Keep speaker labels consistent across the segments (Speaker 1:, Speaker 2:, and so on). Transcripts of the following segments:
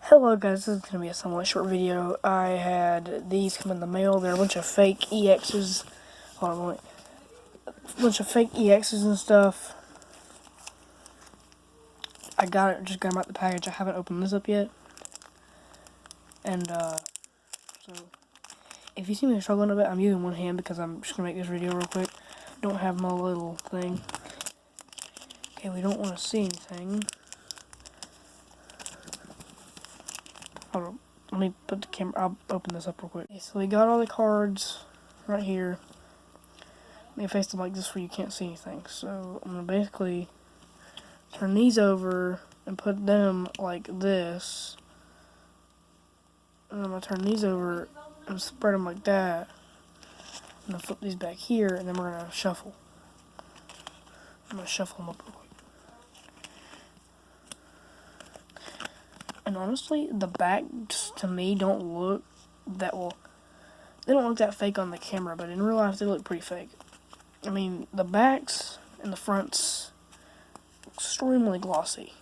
Speaker 1: Hello guys, this is going to be a somewhat short video. I had these come in the mail. They're a bunch of fake EXs. Hold on, wait. A bunch of fake EXs and stuff. I just got them out the package. I haven't opened this up yet. And, so, if you see me struggling a bit, I'm using one hand because I'm just going to make this video real quick. Don't have my little thing. Okay, we don't want to see anything. Hold on. Let me put the camera, I'll open this up real quick. Okay, so we got all the cards right here. Let me face them like this where you can't see anything. So I'm going to basically turn these over and put them like this. And I'm going to turn these over and spread them like that. I'm going to flip these back here and then we're going to shuffle. I'm going to shuffle them up real quick. And honestly, the backs to me don't look that well. They don't look that fake on the camera, but in real life they look pretty fake. I mean, the backs and the fronts extremely glossy.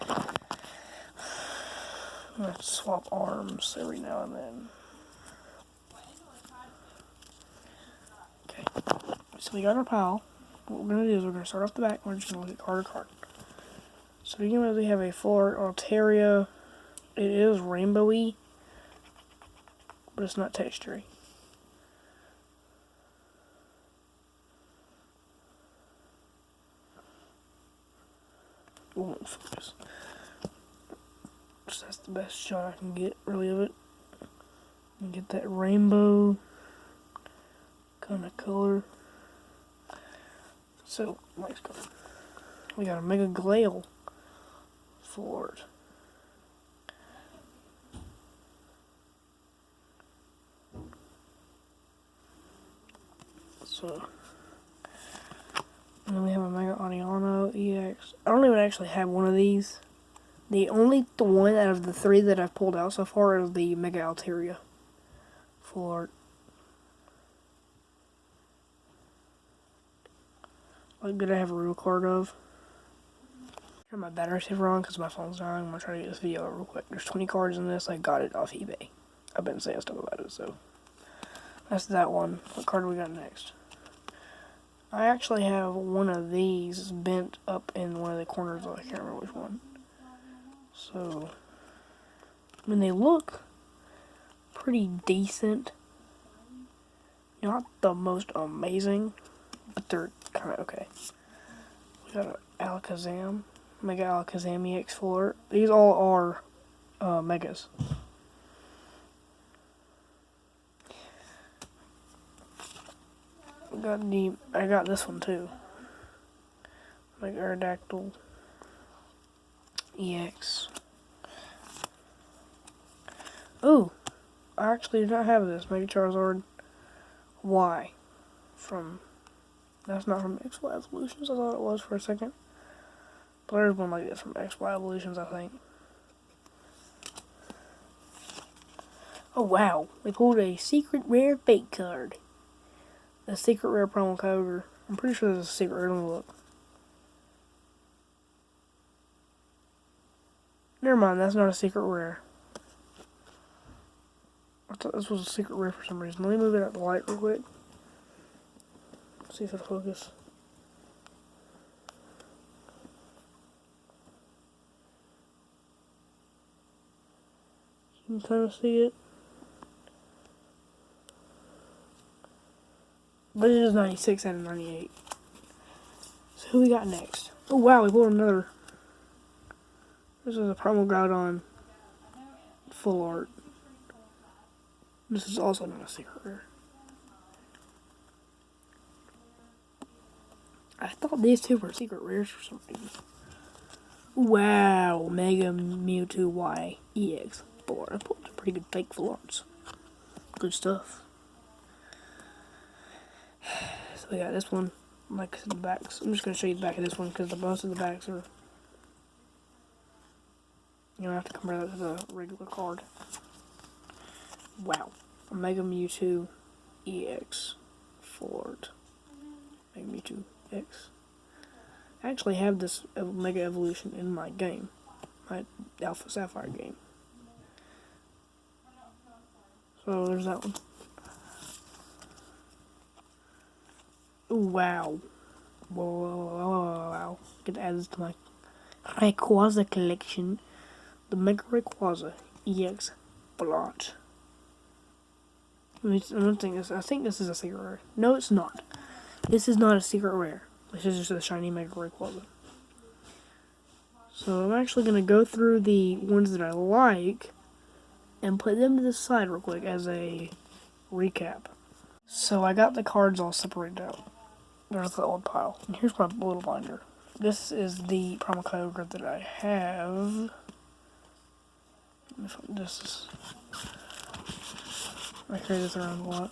Speaker 1: I'm gonna have to swap arms every now and then. Okay, so we got our pile. What we're gonna do is we're gonna start off the back. We're just gonna look at card to card. So to begin with, we have a Full Art Altaria. It is rainbowy, but it's not textury. Won't focus. So that's the best shot I can get, really, of it. And get that rainbow kind of color. So, next card. We got a Mega Glail Full Art. So, and then we have a Mega Adiano EX. I don't even actually have one of these. The one out of the three that I've pulled out so far is the Mega Altaria Full Art. What did I have a real card of? Turn my battery saver on because my phone's dying. I'm going to try to get this video out real quick. There's 20 cards in this. I got it off eBay. I've been saying stuff about it, so. That's that one. What card do we got next? I actually have one of these bent up in one of the corners. I can't remember which one. So, I mean, they look pretty decent. Not the most amazing, but they're kind of okay. We got an Alakazam, Mega Alakazam EX Full Art. These all are Megas. I got this one too. Mega Aerodactyl EX. Oh, I actually do not have this. Mega Charizard Y from. That's not from XY Evolutions. I thought it was for a second. But there's one like this from XY Evolutions, I think. Oh wow, we pulled a secret rare fake card. The secret rare promo code. I'm pretty sure there's a secret rare. Let me look. Never mind, that's not a secret rare. I thought this was a secret rare for some reason. Let me move it out the light real quick. See if it'll focus. You can kind of see it. But it is 96 out of 98. So who we got next? Oh wow, we pulled another. This is a promo Groudon Full Art. This is also not a secret rare. I thought these two were secret rares for some reason. Wow, Mega Mewtwo Y EX Full Art. I pulled some pretty good fake Full Arts. Good stuff. So we got this one. Like the backs. I'm just going to show you the back of this one because most of the backs are. You don't have to compare that to the regular card. Wow. A Mega Mewtwo EX Full Art. Mega Mewtwo X. I actually have this Mega Evolution in my game. My Alpha Sapphire game. So there's that one. Ooh, wow. Wow. Get to add this to my Rayquaza collection. The Mega Rayquaza EX Blot. I think this is a secret rare. No, it's not. This is not a secret rare. This is just a shiny Mega Rayquaza. So I'm actually going to go through the ones that I like and put them to the side real quick as a recap. So I got the cards all separated out. There's the old pile. And here's my little binder. This is the promo code that I have. I carry this around a lot.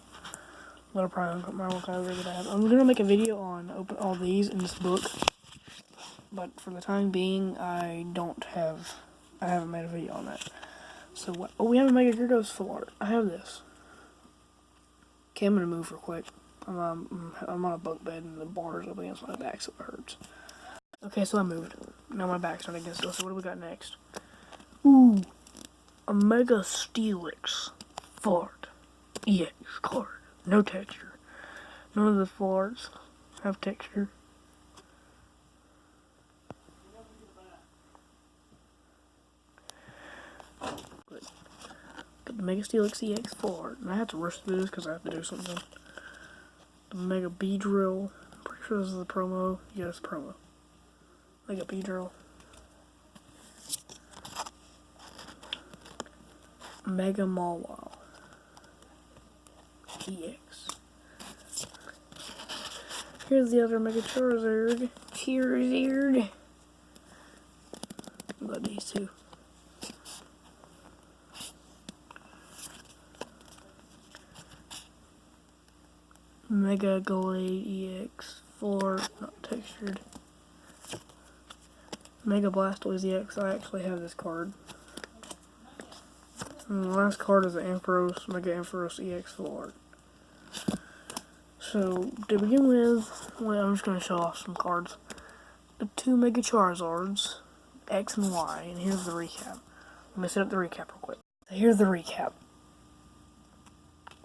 Speaker 1: Little promo code that I have. I'm going to make a video on open all these in this book. But for the time being, I haven't made a video on that. So what? Oh, we have a Mega Gyarados Full Art. I have this. Okay, I'm gonna move real quick. I'm on a bunk bed and the bar is up against my back, so it hurts. Okay, so I moved. Now my back's not against it. So what do we got next? Ooh, a Mega Steelix Full Art EX card. No texture. None of the Full Arts have texture. Got the Mega Steelix EX Full Art. And I have to rush through this because I have to do something. The Mega Beedrill. I'm pretty sure this is the promo. Yeah, it's promo. Mega Beedrill. Mega Mawile EX. Here's the other Mega Charizard. Charizard. What about these two? Mega Glade EX 4, not textured. Mega Blastoise EX, I actually have this card. And the last card is the Ampharos, Mega Ampharos EX Full Art. So, to begin with, I'm just going to show off some cards. The two Mega Charizards, X and Y, and here's the recap. Let me set up the recap real quick. So here's the recap.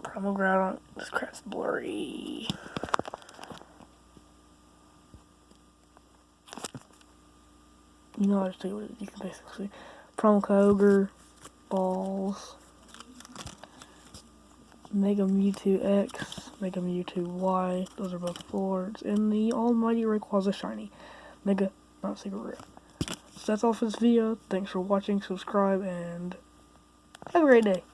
Speaker 1: Promo Groudon, this crap's blurry. You know, I just tell you what it is. You can basically Promo Kyogre, Balls, Mega Mewtwo X, Mega Mewtwo Y, those are both Full Arts, and the almighty Rayquaza Shiny. Mega, not secret rare. So that's all for this video. Thanks for watching, subscribe, and have a great day.